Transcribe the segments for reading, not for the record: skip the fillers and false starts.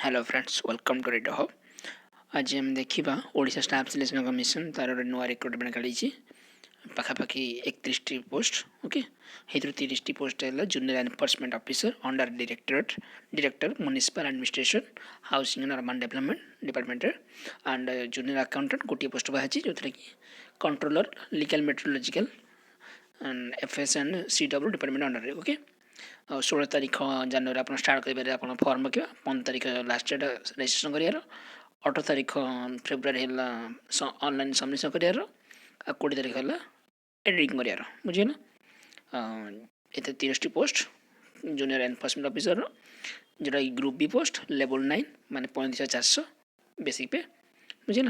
Hello friends welcome to radio hub. आज हम देखा ओडिशा स्टाफ सिलेक्शन कमिशन तार नुआ रिक्रुटमेंट काढ़ी पाखापाखि 31 पोस्ट। ओके, ये 30 पोस्ट है junior enforcement officer under director municipal administration housing and urban development department and junior accountant गोटे post बाहर जो कि controller legal metrological and FS and CW department under. Okay, 16 तारीख जनवरी आप स्टार्ट करेंगे आप फर्म पकड़ा 15 तारीख लास्ट डेट रेजिस्ट्रेशन कर 18 तारीख फेब्रुआरी है ऑनलाइन सबमिशन कर 20 तारीख है एडिटिंग कर बुझे ये 30 पोस्ट जूनियर एनफोर्समेंट ऑफिसर जोटा ग्रुप बी पोस्ट लेवल 9 माने 35,400 बेसिक पे बुझे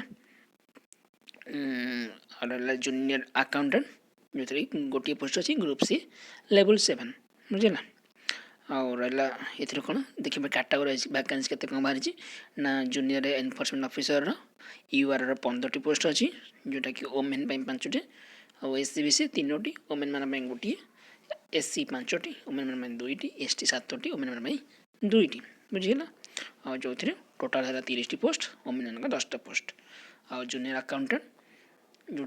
और जूनियर अकाउंटेंट जो गोटे पोस्ट अच्छी ग्रुप सी लेवल 7 बुझे और ये कौन देखिए कैटेगोरी वैकेंसी के बाहरी ना junior enforcement officer UR 15 post अच्छी जोटा कि ओमेन 5टी और एससी बीसी 3टी ओमेन मान गोटे एससी 5टी ओमेन मान 2टी एसटी 7टी ओमेन मान 2टी बुझीगला और जो टोटाल है 30 पोस्ट ओमेन मान 10टा पोस्ट और जूनियर अकाउंटेंट जो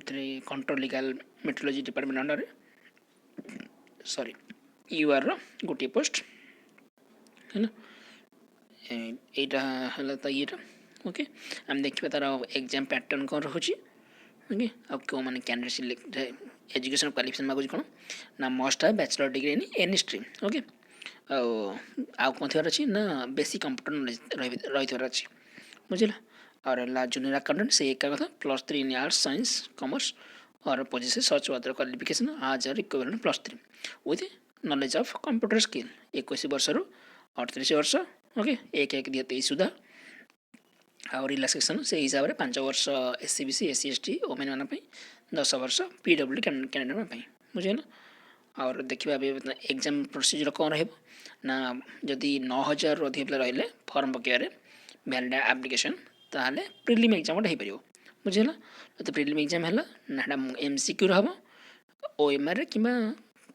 control legal metrology department under sorry UR गोटे पोस्ट है ना यहाँ तो ये ओके आम देखा तार एग्जाम पैटर्न कौन रोचे ओके आउ मैंने कैंडिडेट सिलेक्ट एजुकेशन क्वालिफिकेशन मांगुच कौन ना मस्ट है bachelor degree in any stream. Okay आउ कौन थी अच्छी ना बेसिक कंप्यूटर नॉलेज रही अच्छी बुझे और जूनियर अकाउंटेंट से एक कथा +3 इन आर्ट्स साइंस कॉमर्स और पोजिशन सर्च अदर क्वालिफिकेशन आज equivalent +3 with knowledge of computer skill 21 वर्ष रु 38 वर्ष। ओके 1/1/23 सुधा और रिलैक्सेशन से हिसाब से 5 वर्ष SC BC SC ST women मान 10 वर्ष पीडब्ल्यू कैंडिडेट बुझे ना और देखिए अभी एग्जाम प्रोसीजर कौन रहा जदि 9,000 अधिक पिला रही फर्म पकड़ वैलिड एप्लिकेशन ताहले प्रिलिम एग्जाम गोटे हो पार बुझे तो प्रिलिम एग्जाम है ना एमसीक्यू हम ओएमआर कि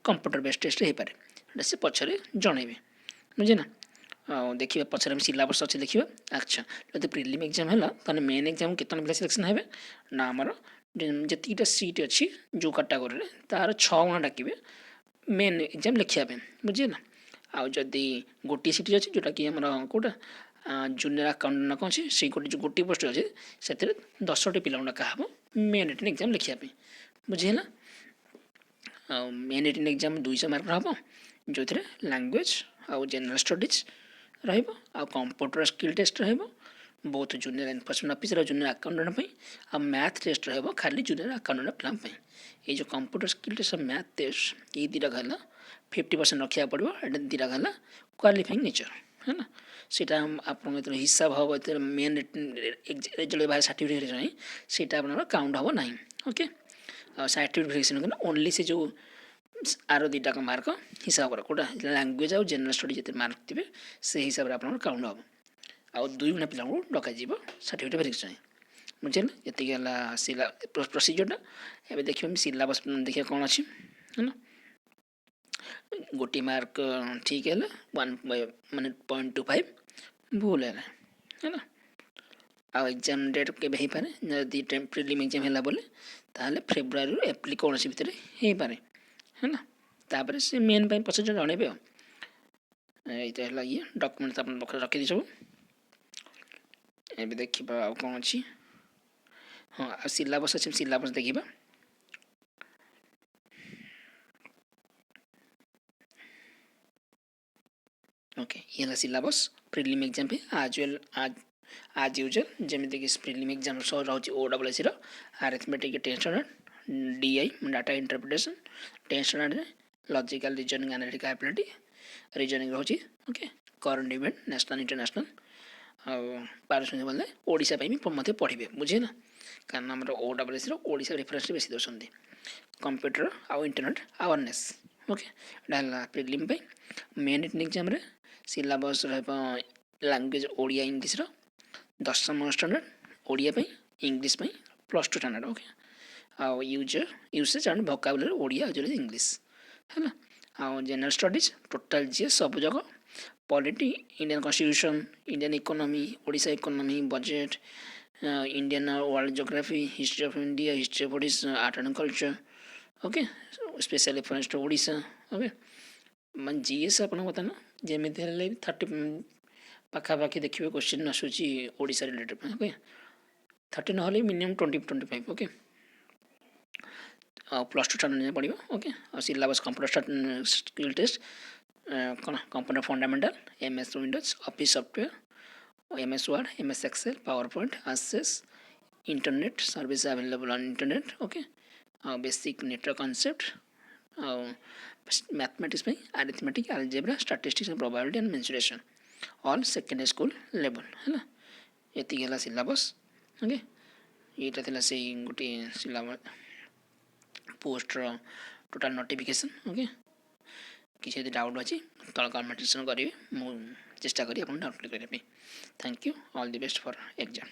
कंप्यूटर बेस्ड टेस्ट हो पाए से पछरे जनइबे बुझे ना देखिए पछरे हम सिलेबस अच्छे देखिए। अच्छा जब प्रिलिम एग्जाम है तो मेन एग्जाम कितना पिला सिलेक्शन है ना आमर जीटा सीट अच्छी जो कैटेगोरी तार 6 गुणा डाके मेन एग्जाम लिखापी बुझे ना आउ जदि गोटे सीट अच्छी जोटा कि आम कौटा जूनियर अकाउंटेंट ना कौन अच्छे से गोटे पोस्ट अच्छे से 10टी पिला डाका मेन रिटन एग्जाम लिखापी बुझे ना मेन रिटन एग्जाम 200 मार्क हम जो लैंग्वेज आउ general studies computer skill test बहुत junior enforcement officer junior accountant आ मैथ टेस्ट खाली जूनियर अकाउंटेंट पिला ये जो computer skill test math test ये दुटा गला 50% रखा पड़ो एटा दुटा गला क्वालिफाइंग नेचर है ना सीटा आप हिसाब हम मेन रिजल्ट बाहर सर्टिफिकेट से काउंट हम ना। Okay certificate verification only say जो आर दुटा मार्क हिसाब कर कौटा लैंग्वेज आउ जनरल स्टडी जिते मार्क थे से हिसाब से आप काउंट हम आउ 2 गुणा पिला डक सर्टिफिकेट वेरिफिकेशन बुझे ये प्रोसीजरटा ए देखिए सिलेबस देखिए कौन अच्छी है ना गोटे मार्क ठीक है 1 माने 0.25 भूल है ना आउ एग्जाम डेट के पारे जदि प्रिलिम एग्जाम है बोले ताहले फेब्रुआरी एप्रिल कौन सी भितर हो पारे है ना तापर से मेन प्रोसीजर जनइबे ये डॉक्यूमेंट आप पाखे रखी सब ए देखा आ कौन अच्छी हाँ सिलेबस अच्छे सिलेबस देखा ओके ये सिलेबस प्रिलिम एग्जाम पे आज यूजुअल जमीक प्रिलिम एग्जाम रोचे OWSC arithmetic 10 standard DI data interpretation 10 standard logical reasoning analytical ability reasoning रोचे। Okay current event national international पारस्परिक बोले ओडिशा भी मत पढ़े बुझे ना कारण आम ओडब्ल्यूएससी ओडिशा रेफरेंस बेसी दौरान कंप्यूटर आउ internet awareness. Okay prelim main written exam syllabus language Odia English 10म standard Odia English +2 standard. Okay आउ usage and vocabulary Odia English है ना आउ जनरल स्टडीज टोटाल जी सब जगह polity Indian constitution Indian economy Odisha economy budget Indian world geography history of India history of Odisha art and culture okay specially forest Odisha okay मैं GS आप बताना जमी 30 पाखापाखि देखिए क्वेश्चन आसूची ओडिशा रिलेटेड ओके 30 ना minimum 20-25 okay plus two start पड़ो okay और सिलेबस कंप्यूटर स्किल टेस्ट कौन computer fundamental MS Windows Office software MS Word MS Excel PowerPoint Access internet service available on internet okay basic network concept mathematics arithmetic algebra statistics probability and mensuration all secondary school level है ये syllabus okay यहाँ से गोटे syllabus पोस्टर total notification okay किसी यदि doubt अच्छी तल कमेंट करेंगे मुझे चेष्टा करी आप डाउट क्लियर करने thank you all the best for exam.